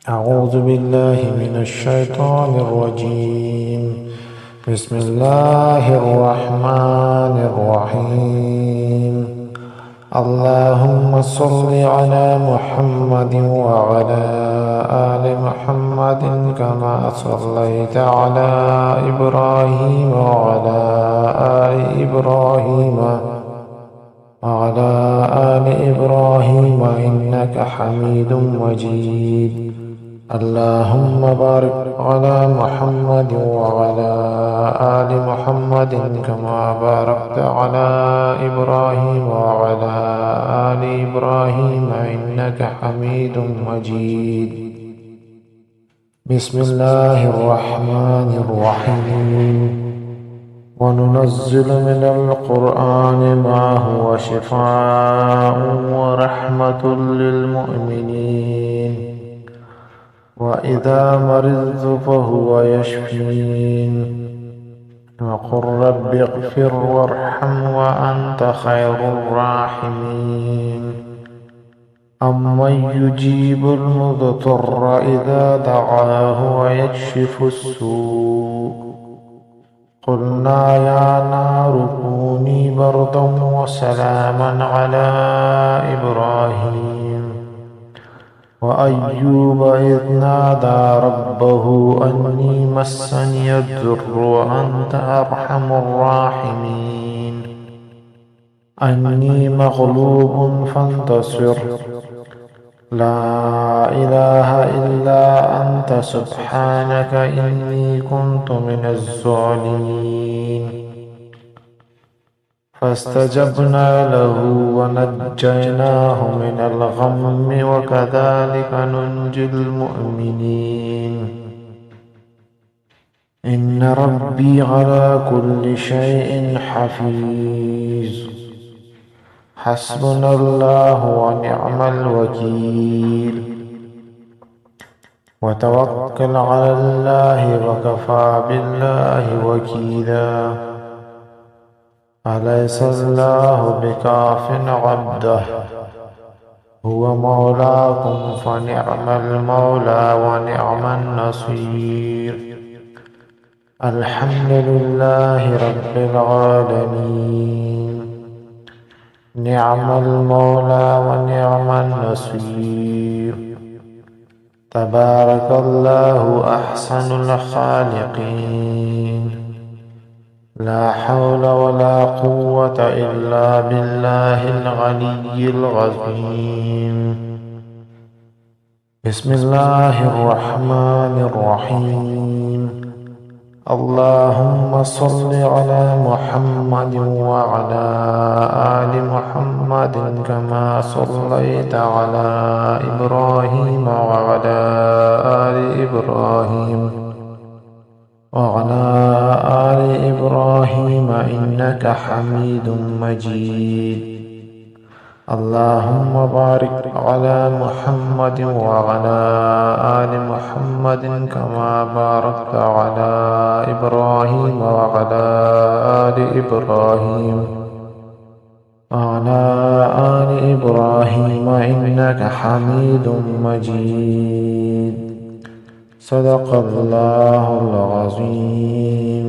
أعوذ بالله من الشيطان الرجيم. بسم الله الرحمن الرحيم. اللهم صل على محمد وعلى آل محمد كما صليت على إبراهيم وعلى آل إبراهيم إنك حميد مجيد. اللهم بارك على محمد وعلى آل محمد كما باركت على إبراهيم وعلى آل إبراهيم إنك حميد مجيد. بسم الله الرحمن الرحيم. وننزل من القرآن ما هو شفاء ورحمة للمؤمنين وإذا مرضت فهو يشفين. وقل رب اغفر وارحم وأنت خير الراحمين. أمن يجيب المضطر إذا دعاه ويكشف السوء قلنا يا نار كوني بردا وسلاما على إبراهيم وأيوب إذ نادى ربه أني مسني الضر وأنت أرحم الراحمين. أني مغلوب فانتصر. لا إله إلا أنت سبحانك إني كنت من الظالمين. فاستجبنا له ونجيناه من الغم وكذلك ننجي المؤمنين. إن ربي على كل شيء حفيظ. حسبنا الله ونعم الوكيل. وتوكل على الله وكفى بالله وكيلا. أليس الله بكاف عبده هو مولاكم فنعم المولى ونعم النصير. الحمد لله رب العالمين. نعم المولى ونعم النصير. تبارك الله أحسن الخالقين. لا حول ولا قوة إلا بالله العلي العظيم. بسم الله الرحمن الرحيم. اللهم صل على محمد وعلى آل محمد كما صليت على إبراهيم وعلى آل إبراهيم إنك حميد مجيد. اللهم بارك على محمد وعلى آل محمد كما باركت على إبراهيم وعلى آل إبراهيم إنك حميد مجيد. صدق الله العظيم.